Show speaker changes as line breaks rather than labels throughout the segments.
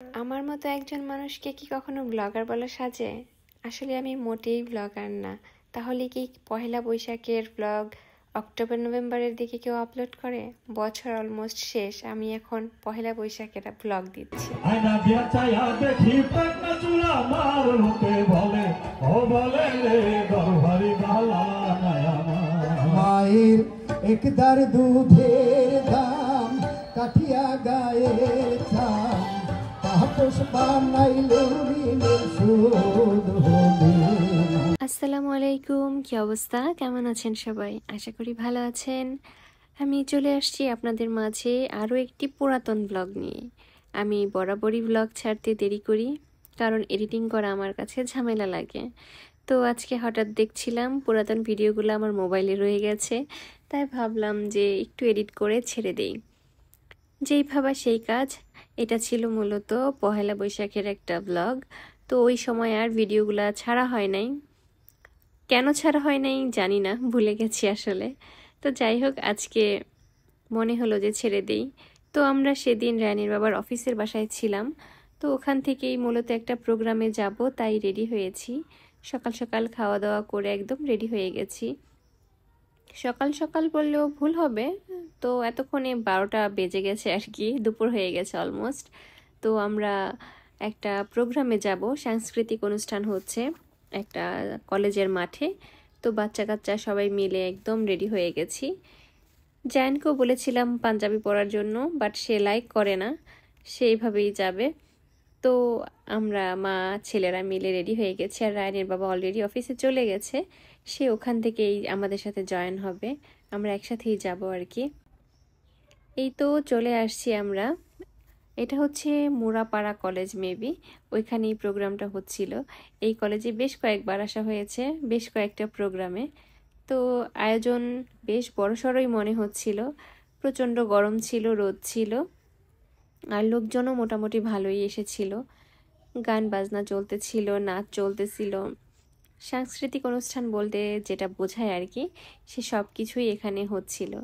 আমার মতো একজন মানুষকে কি কখনো ব্লগার বলা সাজে? আসলে আমি মোটেই ব্লগার না। তাহলে কি পহেলা বৈশাখের ব্লগ অক্টোবর নভেম্বরের দিকে কেউ আপলোড করে? বছর অলমোস্ট শেষ, আমি এখন পহেলা বৈশাখের ব্লগ দিচ্ছি।
মায়ের একদার দুধের দাম কাঠিয়া গায়ের ছাম তাপস বানাইলে সুদ হবে।
আসসালামু আলাইকুম, কি অবস্থা? কেমন আছেন সবাই? আশা করি ভালো আছেন। আমি চলে আসছি আপনাদের মাঝে আরও একটি পুরাতন ব্লগ নিয়ে। আমি বরাবরই ব্লগ ছাড়তে দেরি করি, কারণ এডিটিং করা আমার কাছে ঝামেলা লাগে। তো আজকে হঠাৎ দেখছিলাম পুরাতন ভিডিওগুলো আমার মোবাইলে রয়ে গেছে, তাই ভাবলাম যে একটু এডিট করে ছেড়ে দেই। যেই ভাবা সেই কাজ। এটা ছিল মূলত পহেলা বৈশাখের একটা ব্লগ। তো ওই সময় আর ভিডিওগুলো ছাড়া হয় নাই। কেন ছাড়া হয় নাই জানি না, ভুলে গেছি আসলে। তো যাই হোক, আজকে মনে হলো যে ছেড়ে দেই। তো আমরা সেদিন রানীর বাবার অফিসের বাসায় ছিলাম। তো ওখান থেকেই মূলত একটা প্রোগ্রামে যাব, তাই রেডি হয়েছি। সকাল সকাল খাওয়া দাওয়া করে একদম রেডি হয়ে গেছি। সকাল সকাল বললেও ভুল হবে, তো এতক্ষণে 12টা বেজে গেছে আর কি, দুপুর হয়ে গেছে অলমোস্ট। তো আমরা একটা প্রোগ্রামে যাব, সাংস্কৃতিক অনুষ্ঠান হচ্ছে একটা কলেজের মাঠে। তো বাচ্চা কাচ্চা সবাই মিলে একদম রেডি হয়ে গেছি। জায়ানকেও বলেছিলাম পাঞ্জাবি পরার জন্য, বাট সে লাইক করে না, সেইভাবেই যাবে। তো আমরা মা ছেলেরা মিলে রেডি হয়ে গেছি, আর রায়নের বাবা অলরেডি অফিসে চলে গেছে। সে ওখান থেকেই আমাদের সাথে জয়েন হবে, আমরা একসাথেই যাব আর কি। এই তো চলে আসছি আমরা। এটা হচ্ছে মুরাপাড়া কলেজ, মেবি ওইখানেই প্রোগ্রামটা হচ্ছিল। এই কলেজে বেশ কয়েকবার আসা হয়েছে, বেশ কয়েকটা প্রোগ্রামে। তো আয়োজন বেশ বড়সড়ই মনে হচ্ছিল। প্রচণ্ড গরম ছিল, রোদ ছিল, আর লোকজনও মোটামুটি ভালোই এসেছিল। গান বাজনা চলতেছিল, নাচ চলতেছিল। সাংস্কৃতিক অনুষ্ঠান বলতে যেটা বোঝায় আর কি, সে সব কিছুই এখানে হচ্ছিল।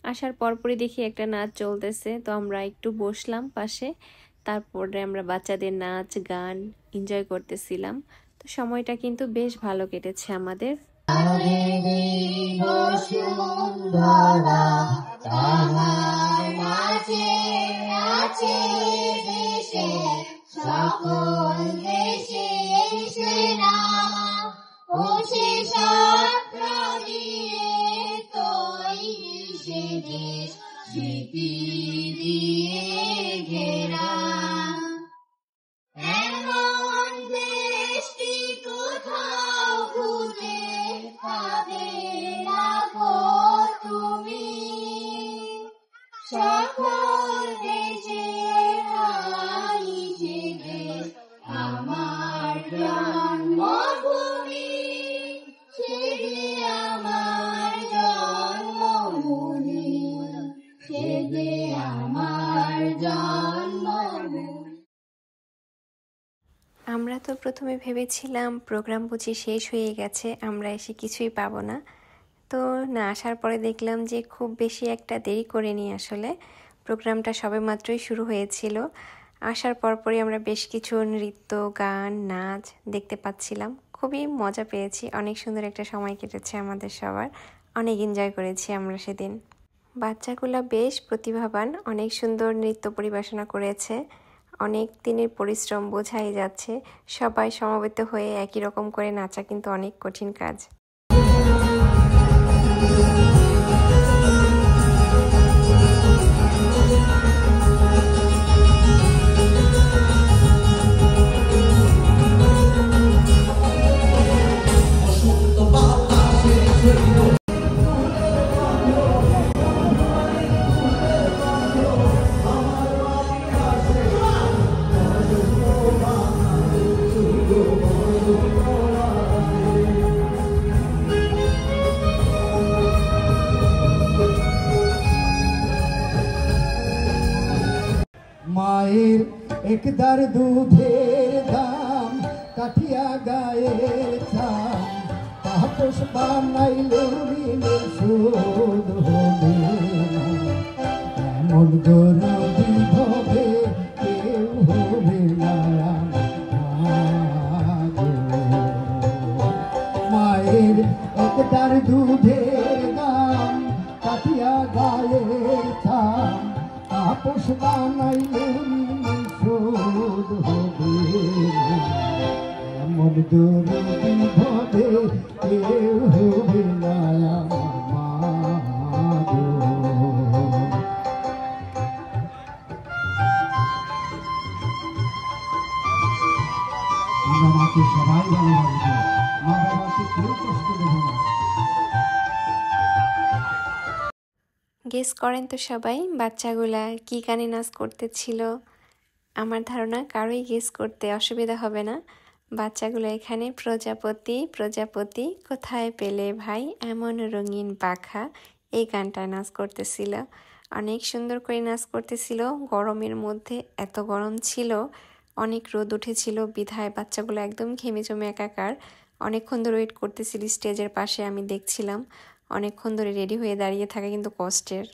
আসার পরপরই দেখি একটা নাচ চলতেছে, তো আমরা একটু বসলাম পাশে। তারপরে আমরা বাচ্চাদের নাচ গান এনজয় করতেছিলাম। তো সময়টা কিন্তু বেশ ভালো কেটেছে আমাদের।
সকল দেশের সেনা ও সে সাত্র দিয়ে তৈরি সে দেশ স্মৃতি দিয়ে ঘেরা। এমন দেশটি কোথাও খুঁজে পাবে না গো তুমি, সকল দেশের রানী সে দেশ আমার জন্মভূমি, সে যে আমার জন্মভূমি, সে যে আমার জন্মভূমি।
আমরা তো প্রথমে ভেবেছিলাম প্রোগ্রাম বুঝি শেষ হয়ে গেছে, আমরা এসে কিছুই পাবো না। তো না, আসার পরে দেখলাম যে খুব বেশি একটা দেরি করেনি আসলে। প্রোগ্রামটা সবেমাত্রই শুরু হয়েছিল। আসার পরপরই আমরা বেশ কিছু নৃত্য গান নাচ দেখতে পাচ্ছিলাম। খুবই মজা পেয়েছি, অনেক সুন্দর একটা সময় কেটেছে আমাদের সবার, অনেক এনজয় করেছি আমরা সেদিন। বাচ্চাগুলো বেশ প্রতিভাবান, অনেক সুন্দর নৃত্য পরিবেশনা করেছে। অনেক দিনের পরিশ্রম বোঝাই যাচ্ছে। সবাই সমবেত হয়ে একই রকম করে নাচা কিন্তু অনেক কঠিন কাজ।
মায়ের একদার দুধের দাম কাঠিয়া গায়ের ছাম তাপস বানাইলে সুদ হবে। এমন গরবি হবে কেউ হবে দুধের দাম কাটিয়া গায়ের থাম আপোষ বানাইলে শোধ হবে এমন দরদি ভবে কেউ হবে না আমার আমরা মাকে সবাই ভালোবাসবো মা বাবাকে কেউ কষ্ট দেব না
গেস করেন তো সবাই বাচ্চাগুলা কি গানে নাচ করতেছিল। আমার ধারণা কারোই গেস করতে অসুবিধা হবে না। বাচ্চাগুলো এখানে প্রজাপতি প্রজাপতি কোথায় পেলে ভাই এমন রঙিন পাখা এই গানটায় নাচ করতেছিল। অনেক সুন্দর করে নাচ করতেছিল। গরমের মধ্যে এত গরম ছিল, অনেক রোদ উঠেছিল বিধায় বাচ্চাগুলো একদম ঘেমে জমে একাকার। অনেকক্ষণ ধরে ওয়েট করতেছিল স্টেজের পাশে, আমি দেখছিলাম অনেকক্ষণ ধরে রেডি হয়ে দাঁড়িয়ে থাকা কিন্তু কষ্টের।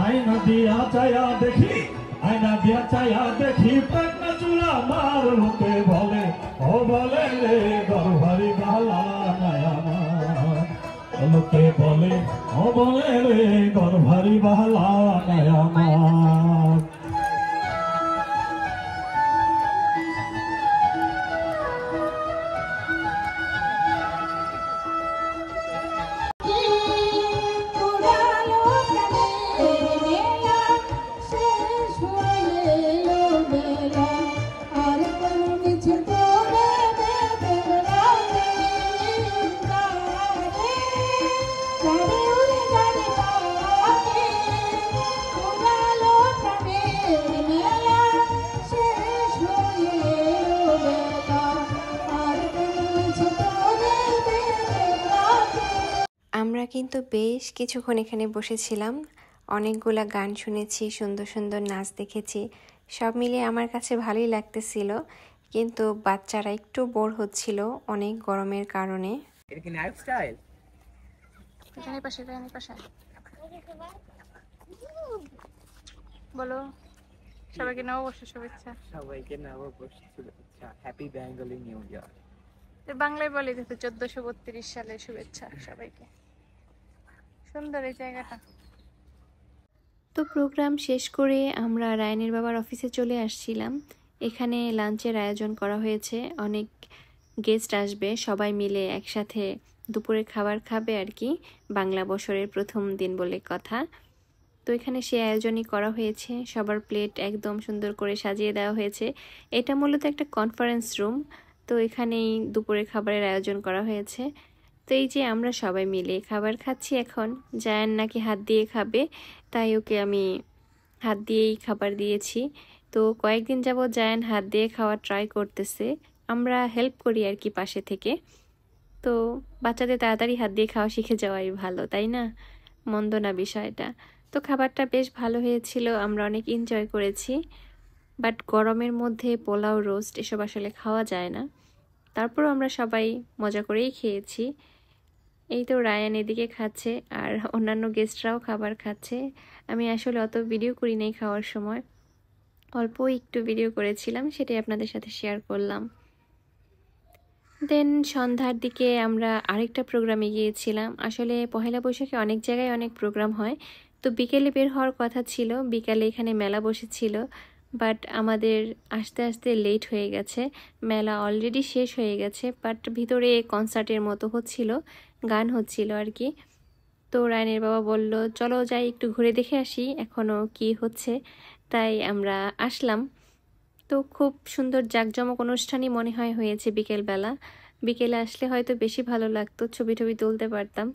আয়না দিয়া চায়া দেখি আয়না দিয়া চায়া দেখি প্রেমা চূড়া মার লোকে বলে ও বলে রে গর্ভারি বালা নায়া লোকে বলে ও বলে রে গর্ভারি বালা নায়া
আমরা কিন্তু বেশ কিছুক্ষণ এখানে বসেছিলাম, অনেকগুলা গান শুনেছি, সুন্দর সুন্দর নাচ দেখেছি। সব মিলিয়ে আমার কাছে ভালোই লাগতেছিল, কিন্তু বাচ্চারা একটু বোর হচ্ছিল অনেক গরমের কারণে।
বলো সবাইকে নববর্ষের শুভেচ্ছা।
সবাইকে নববর্ষের শুভেচ্ছা, হ্যাপি বেঙ্গলি নিউ ইয়ার।
বাংলায় বলে দিতে 1432 সালের শুভেচ্ছা সবাইকে। সুন্দর এই জায়গাটা।
তো প্রোগ্রাম শেষ করে আমরা রায়ানের বাবার অফিসে চলে আসছিলাম। এখানে লাঞ্চের আয়োজন করা হয়েছে, অনেক গেস্ট আসবে, সবাই মিলে একসাথে দুপুরে খাবার খাবে আর কি, বাংলা বছরের প্রথম দিন বলে কথা। তো এখানে সে আয়োজনই করা হয়েছে, সবার প্লেট একদম সুন্দর করে সাজিয়ে দেওয়া হয়েছে। এটা মূলত একটা কনফারেন্স রুম, তো এখানেই দুপুরে খাবারের আয়োজন করা হয়েছে। তো এই যে আমরা সবাই মিলে খাবার খাচ্ছি এখন। জায়ান নাকি হাত দিয়ে খাবে, তাই ওকে আমি হাত দিয়েই খাবার দিয়েছি। তো কয়েকদিন যাবত জায়ান হাত দিয়ে খাওয়া ট্রাই করতেছে, আমরা হেল্প করি আর কি পাশে থেকে। তো বাচ্চাদের তাড়াতাড়ি হাত দিয়ে খাওয়া শিখে যাওয়াই ভালো, তাই না? মন্দ না বিষয়টা। তো খাবারটা বেশ ভালো হয়েছিল, আমরা অনেক এনজয় করেছি। বাট গরমের মধ্যে পোলাও রোস্ট এসব আসলে খাওয়া যায় না, তারপরও আমরা সবাই মজা করেই খেয়েছি। এই তো রায়ান এদিকে খাচ্ছে আর অন্যান্য গেস্টরাও খাবার খাচ্ছে। আমি আসলে অত ভিডিও করি নাই খাওয়ার সময়, অল্প একটু ভিডিও করেছিলাম, সেটাই আপনাদের সাথে শেয়ার করলাম। দেন সন্ধ্যার দিকে আমরা আরেকটা প্রোগ্রামে গিয়েছিলাম। আসলে পহেলা বৈশাখে অনেক জায়গায় অনেক প্রোগ্রাম হয়, তো বিকেলে বের হওয়ার কথা ছিল, বিকালে এখানে মেলা বসেছিল, বাট আমাদের আস্তে আস্তে লেট হয়ে গেছে। মেলা অলরেডি শেষ হয়ে গেছে, বাট ভিতরে কনসার্টের মতো হচ্ছিল, গান হচ্ছিল আর কি। তো রায়ানের বাবা বলল চলো যাই একটু ঘুরে দেখে আসি এখনও কি হচ্ছে, তাই আমরা আসলাম। তো খুব সুন্দর জাঁকজমক অনুষ্ঠানই মনে হয় হয়েছে বিকেলবেলা। বিকেলে আসলে হয়তো বেশি ভালো লাগতো, ছবি টবি তুলতে পারতাম,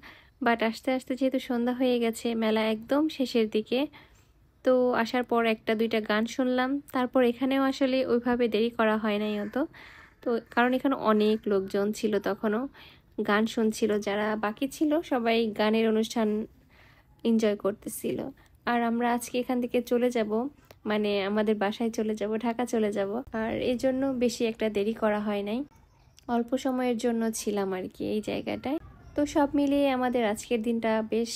বাট আস্তে আস্তে যেহেতু সন্ধ্যা হয়ে গেছে, মেলা একদম শেষের দিকে, তো আসার পর একটা দুইটা গান শুনলাম। তারপর এখানেও আসলে ওইভাবে দেরি করা হয় নাই অত, তো কারণ এখানে অনেক লোকজন ছিল, তখনও গান শুনছিল, যারা বাকি ছিল সবাই গানের অনুষ্ঠান এনজয় করতেছিল। আর আমরা আজকে এখান থেকে চলে যাব, মানে আমাদের বাসায় চলে যাব, ঢাকা চলে যাব, আর এই জন্য বেশি একটা দেরি করা হয় নাই, অল্প সময়ের জন্য ছিলাম আর কি এই জায়গাটায়। তো সব মিলিয়ে আমাদের আজকের দিনটা বেশ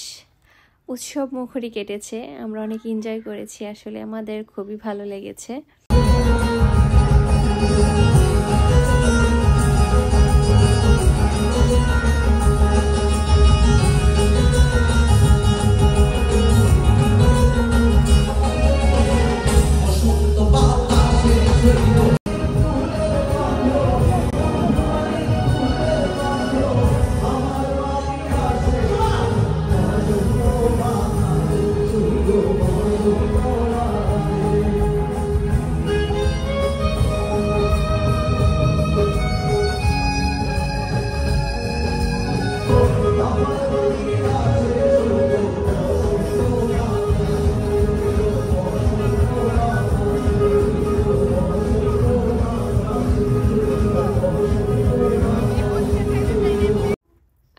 উৎসব মুখরই কেটেছে। আমরা অনেক এনজয় করেছি, আসলে আমাদের খুবই ভালো লেগেছে।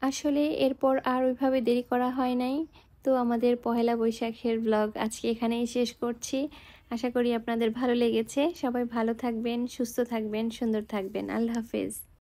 আসলে এরপর আর ওইভাবে দেরি করা হয় নাই। তো আমাদের পহেলা বৈশাখের ব্লগ আজকে এখানেই শেষ করছি। আশা করি আপনাদের ভালো লেগেছে। সবাই ভালো থাকবেন, সুস্থ থাকবেন, সুন্দর থাকবেন। আল্লাহ হাফেজ।